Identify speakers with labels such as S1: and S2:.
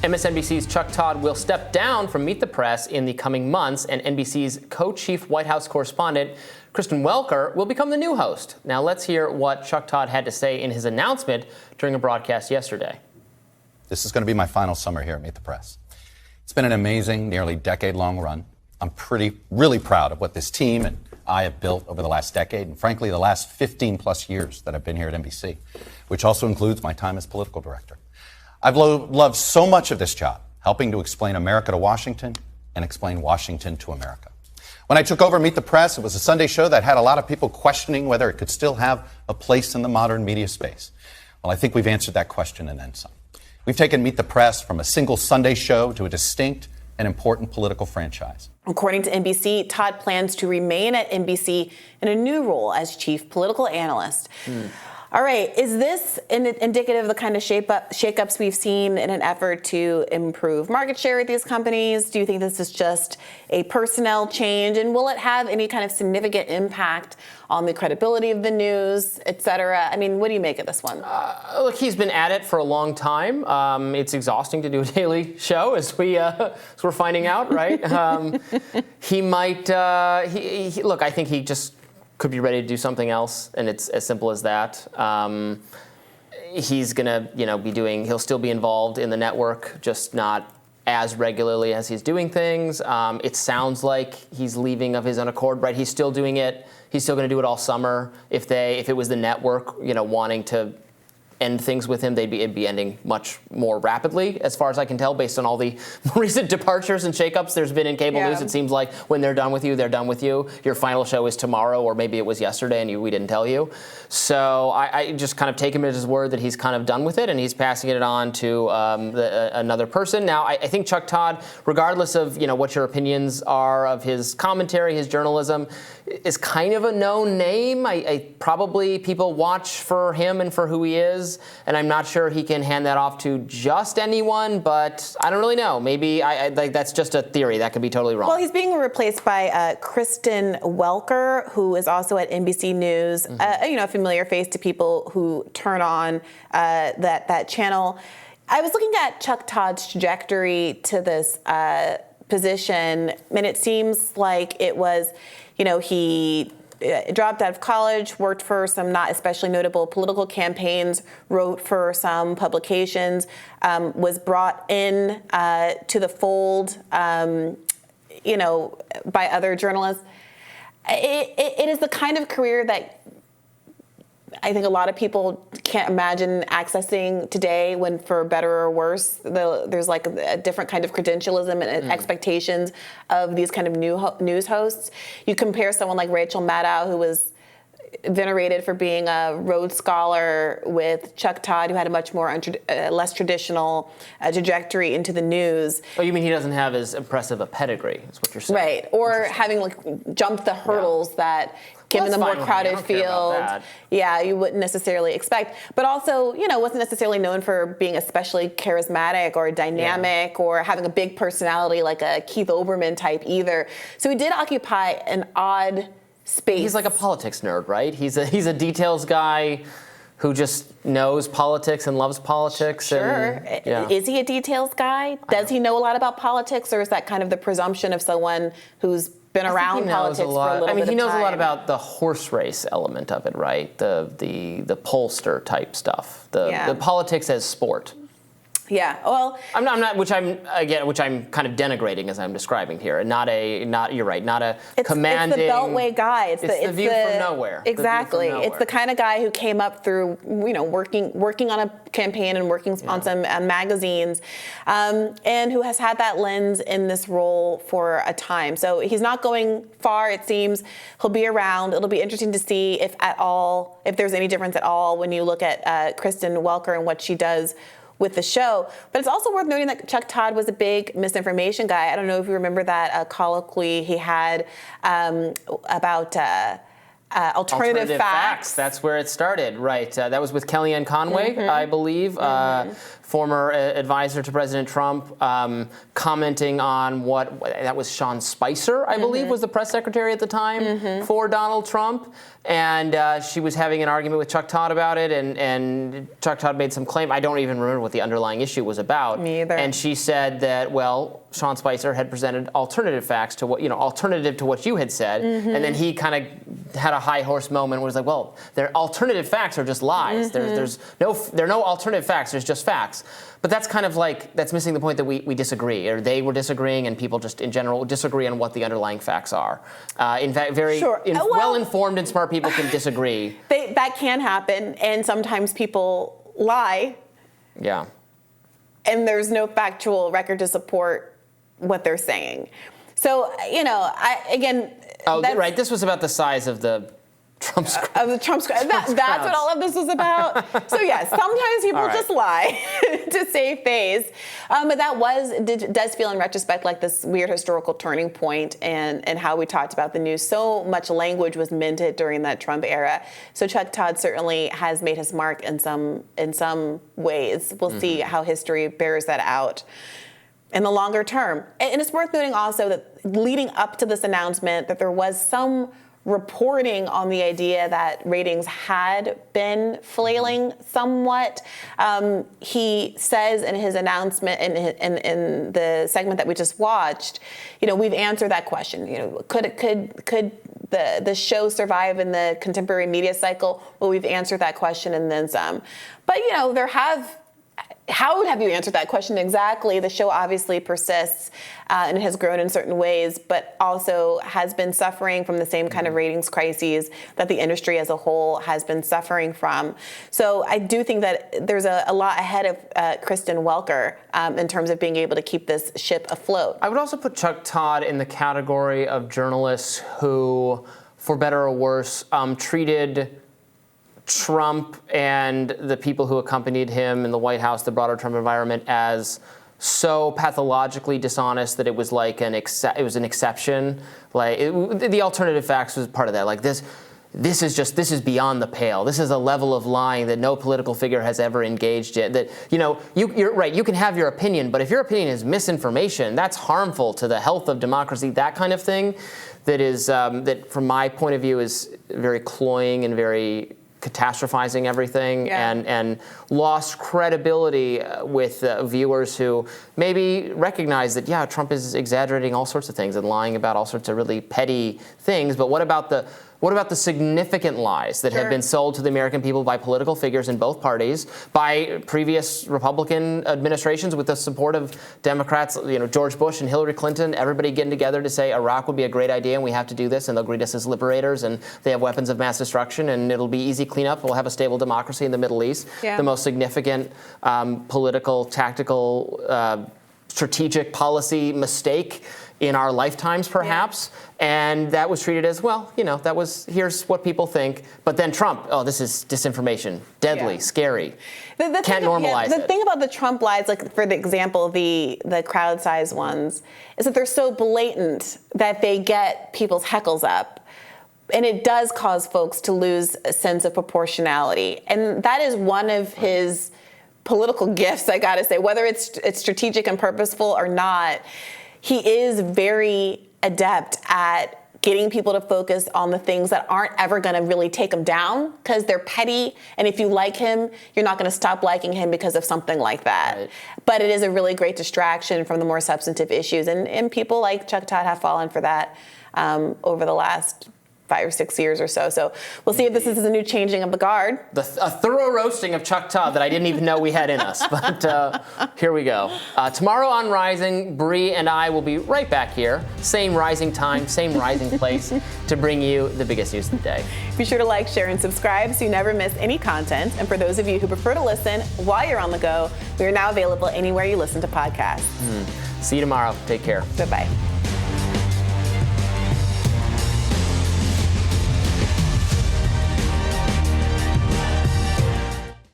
S1: MSNBC's Chuck Todd will step down from Meet the Press in the coming months, and NBC's co-chief White House correspondent, Kristen Welker, will become the new host. Now let's hear what Chuck Todd had to say in his announcement during a broadcast yesterday.
S2: This is going to be my final summer here at Meet the Press. It's been an amazing, nearly decade-long run. I'm really proud of what this team and I have built over the last decade, and frankly, the last 15-plus years that I've been here at NBC, which also includes my time as political director. I've loved so much of this job, helping to explain America to Washington and explain Washington to America. When I took over Meet the Press, it was a Sunday show that had a lot of people questioning whether it could still have a place in the modern media space. Well, I think we've answered that question and then some. We've taken Meet the Press from a single Sunday show to a distinct and important political franchise.
S3: According to NBC, Todd plans to remain at NBC in a new role as chief political analyst. All right, is this indicative of the kind of shakeups we've seen in an effort to improve market share at these companies? Do you think this is just a personnel change? And will it have any kind of significant impact on the credibility of the news, et cetera? I mean, what do you make of this one?
S1: Look, he's been at it for a long time. It's exhausting to do a daily show, as we're finding out, right? He might, look, I think he just could be ready to do something else, and it's as simple as that. He's gonna, he'll still be involved in the network, just not as regularly as he's doing things. It sounds like he's leaving of his own accord, right? He's still doing it. He's still gonna do it all summer. If it was the network, wanting to end things with him, it'd be ending much more rapidly, as far as I can tell, based on all the recent departures and shakeups there's been in cable news. It seems like when they're done with you, they're done with you. Your final show is tomorrow, or maybe it was yesterday and we didn't tell you. So I just kind of take him at his word that he's kind of done with it, and he's passing it on to another person. Now, I think Chuck Todd, regardless of what your opinions are of his commentary, his journalism, is kind of a known name. Probably people watch for him and for who he is. And I'm not sure he can hand that off to just anyone, but I don't really know. Maybe that's just a theory. That could be totally wrong.
S3: Well, he's being replaced by Kristen Welker, who is also at NBC News, a familiar face to people who turn on that channel. I was looking at Chuck Todd's trajectory to this position, and it seems like it was, he dropped out of college, worked for some not especially notable political campaigns, wrote for some publications, was brought in to the fold, by other journalists. It is the kind of career that I think a lot of people can't imagine accessing today, when, for better or worse, there's like a different kind of credentialism and expectations of these kind of news hosts. You compare someone like Rachel Maddow, who was venerated for being a Rhodes Scholar, with Chuck Todd, who had a much more less traditional trajectory into the news.
S1: Oh, you mean he doesn't have as impressive a pedigree, is what you're saying?
S3: Right, or having jumped the hurdles that, given the more crowded field, you wouldn't necessarily expect. But also, wasn't necessarily known for being especially charismatic or dynamic or having a big personality like a Keith Olbermann type either. So he did occupy an odd space.
S1: He's like a politics nerd, right? He's a details guy who just knows politics and loves politics.
S3: Sure. Is he a details guy? Does he know a lot about politics, or is that kind of the presumption of someone who's been around politics for a little bit of time?
S1: He knows a lot about the horse race element of it, right? The pollster type stuff. The politics as sport.
S3: Yeah, well,
S1: I'm not, which I'm kind of denigrating as I'm describing here, and you're right, not a commanding.
S3: It's the Beltway guy.
S1: It's the view from nowhere.
S3: Exactly, it's the kind of guy who came up through, working on a campaign and working on some magazines, and who has had that lens in this role for a time. So he's not going far. It seems he'll be around. It'll be interesting to see if there's any difference at all when you look at Kristen Welker and what she does with the show. But it's also worth noting that Chuck Todd was a big misinformation guy. I don't know if you remember that colloquy he had about alternative facts.
S1: That's where it started, right? That was with Kellyanne Conway, I believe, former advisor to President Trump, commenting on that was Sean Spicer, I believe, was the press secretary at the time for Donald Trump. And she was having an argument with Chuck Todd about it, and Chuck Todd made some claim. I don't even remember what the underlying issue was about.
S3: Me either.
S1: And she said that, well, Sean Spicer had presented alternative facts to alternative to what you had said, and then he kind of had a high horse moment where he was like, well, their alternative facts are just lies. There are no alternative facts. There's just facts. But that's kind of like, that's missing the point that we disagree, or they were disagreeing, and people just in general disagree on what the underlying facts are. In fact, well-informed and smart people can disagree.
S3: That can happen, and sometimes people lie.
S1: Yeah.
S3: And there's no factual record to support what they're saying. So,
S1: right. This was about the size of the Trump screen.
S3: Of the Trump screen. That's what all of this was about. So yes, sometimes people just lie to save face. But that does feel in retrospect like this weird historical turning point, and how we talked about the news. So much language was minted during that Trump era. So Chuck Todd certainly has made his mark in some ways. We'll see how history bears that out in the longer term. And it's worth noting also that leading up to this announcement that there was some reporting on the idea that ratings had been flailing somewhat. He says in his announcement in the segment that we just watched, we've answered that question. Could the show survive in the contemporary media cycle? Well, we've answered that question and then some. But how have you answered that question exactly? The show obviously persists and it has grown in certain ways, but also has been suffering from the same kind of ratings crises that the industry as a whole has been suffering from. So I do think that there's a lot ahead of Kristen Welker in terms of being able to keep this ship afloat.
S1: I would also put Chuck Todd in the category of journalists who, for better or worse, treated Trump and the people who accompanied him in the White House, the broader Trump environment, as so pathologically dishonest that it was like an exception. Like the alternative facts was part of that. Like this is beyond the pale. This is a level of lying that no political figure has ever engaged in. That you're right. You can have your opinion, but if your opinion is misinformation, that's harmful to the health of democracy. That kind of thing, that from my point of view is very cloying and very catastrophizing everything, and lost credibility with viewers who maybe recognize that, Trump is exaggerating all sorts of things and lying about all sorts of really petty things. But what about the significant lies that have been sold to the American people by political figures in both parties, by previous Republican administrations with the support of Democrats, George Bush and Hillary Clinton, everybody getting together to say Iraq would be a great idea and we have to do this, and they'll greet us as liberators, and they have weapons of mass destruction, and it'll be easy cleanup. We'll have a stable democracy in the Middle East. Yeah. The most significant political, tactical, strategic policy mistake in our lifetimes, perhaps, and that was treated as, here's what people think. But then Trump, this is disinformation, deadly, scary. Can't normalize it.
S3: The thing about the Trump lies, like for the example, the crowd size ones, is that they're so blatant that they get people's heckles up. And it does cause folks to lose a sense of proportionality. And that is one of his political gifts, I gotta say, whether it's strategic and purposeful or not. He is very adept at getting people to focus on the things that aren't ever going to really take him down because they're petty. And if you like him, you're not going to stop liking him because of something like that. Right. But it is a really great distraction from the more substantive issues. And people like Chuck Todd have fallen for that over the last 5 or 6 years or so. So we'll see if this is a new changing of the guard.
S1: A thorough roasting of Chuck Todd that I didn't even know we had in us. But here we go. Tomorrow on Rising, Bree and I will be right back here. Same rising time, same rising place to bring you the biggest news of the day.
S3: Be sure to like, share, and subscribe so you never miss any content. And for those of you who prefer to listen while you're on the go, we are now available anywhere you listen to podcasts.
S1: See you tomorrow. Take care.
S3: Bye-bye.